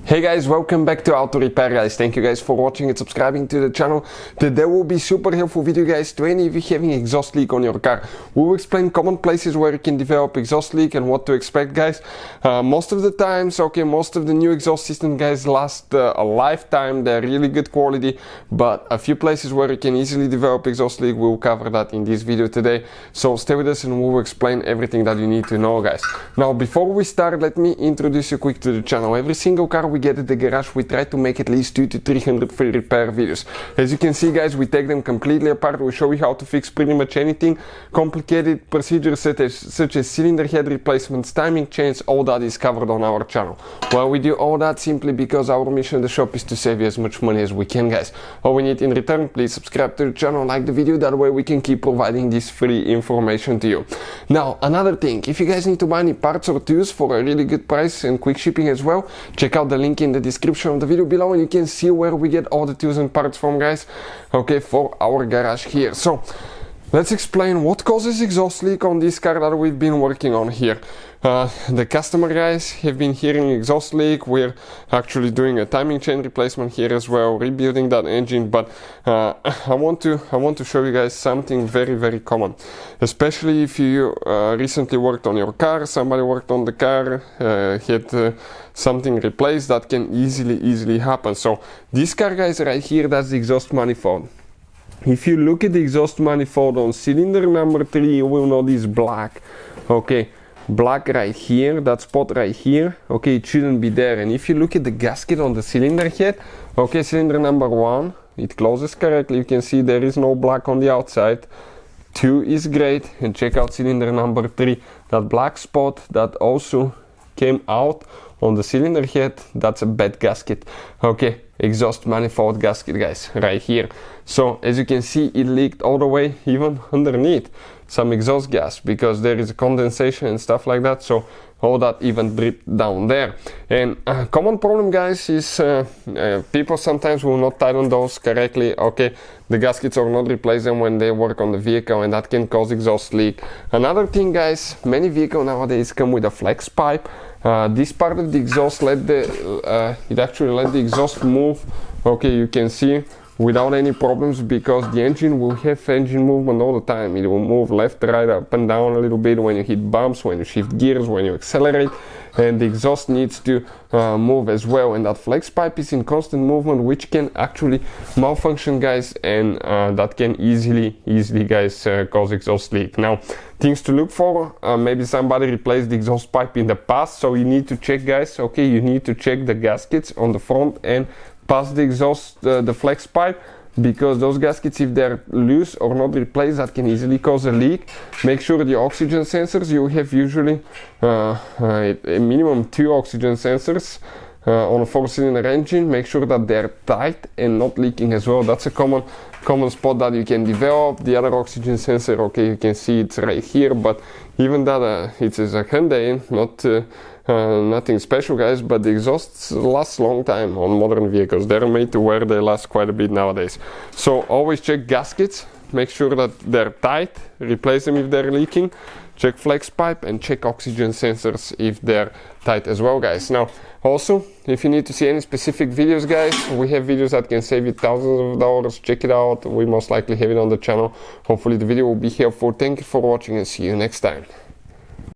Hey guys, welcome back to Auto Repair guys. Thank you guys for watching and subscribing to the channel. Today will be super helpful video guys to any of you having exhaust leak on your car. We will explain common places where you can develop exhaust leak and what to expect guys. Most of the times, most of the new exhaust system guys last a lifetime. They're really good quality, but a few places where you can easily develop exhaust leak, we'll cover that in this video today. So stay with us and we will explain everything that you need to know guys. Now before we start, let me introduce you quick to the channel. Every single car we get at the garage, we try to make at least 200 to 300 free repair videos. As you can see guys, we take them completely apart. We show you how to fix pretty much anything. Complicated procedures such as cylinder head replacements, timing chains, all that is covered on our channel. Well, we do all that simply because our mission in the shop is to save you as much money as we can guys. All we need in return, please subscribe to the channel, like the video, that way we can keep providing this free information to you. Now another thing, if you guys need to buy any parts or tools for a really good price and quick shipping as well, check out the link in the description of the video below and you can see where we get all the tools and parts from guys, for our garage here. So let's explain what causes exhaust leak on this car that we've been working on here. The customer guys have been hearing exhaust leak. We're actually doing a timing chain replacement here as well, rebuilding that engine, but I want to show you guys something very common, especially if you recently worked on your car, somebody worked on the car, had something replaced. That can easily happen. So this car guys right here, that's the exhaust manifold. If you look at the exhaust manifold on cylinder number 3, you will notice black. Black right here, that spot right here, it shouldn't be there. And if you look at the gasket on the cylinder head, cylinder number 1, it closes correctly. You can see there is no black on the outside. 2 is great, and check out cylinder number 3. That black spot that also came out on the cylinder head, that's a bad gasket. Exhaust manifold gasket guys, right here. So as you can see, it leaked all the way even underneath some exhaust gas because there is a condensation and stuff like that. So all that even dripped down there. And common problem guys is people sometimes will not tighten those correctly. The gaskets or not replace them when they work on the vehicle, and that can cause exhaust leak. Another thing guys, many vehicles nowadays come with a flex pipe. This part of the exhaust it actually let the exhaust move, you can see, without any problems, because the engine will have engine movement all the time. It will move left, right, up and down a little bit when you hit bumps, when you shift gears, when you accelerate, and the exhaust needs to move as well. And that flex pipe is in constant movement, which can actually malfunction guys, and that can easily guys cause exhaust leak. Now things to look for, maybe somebody replaced the exhaust pipe in the past, so you need to check guys, you need to check the gaskets on the front and past the exhaust, the flex pipe, because those gaskets, if they're loose or not replaced, that can easily cause a leak. Make sure the oxygen sensors, you have usually a minimum 2 oxygen sensors on a 4-cylinder engine. Make sure that they're tight and not leaking as well. That's a common spot that you can develop. The other oxygen sensor, you can see it's right here, but even that it's a Hyundai, not nothing special guys, but the exhausts last a long time on modern vehicles. They're made to where they last quite a bit nowadays. So always check gaskets, make sure that they're tight, replace them if they're leaking, check flex pipe, and check oxygen sensors if they're tight as well guys. Now also, if you need to see any specific videos guys, we have videos that can save you thousands of dollars. Check it out, we most likely have it on the channel. Hopefully the video will be helpful. Thank you for watching and see you next time.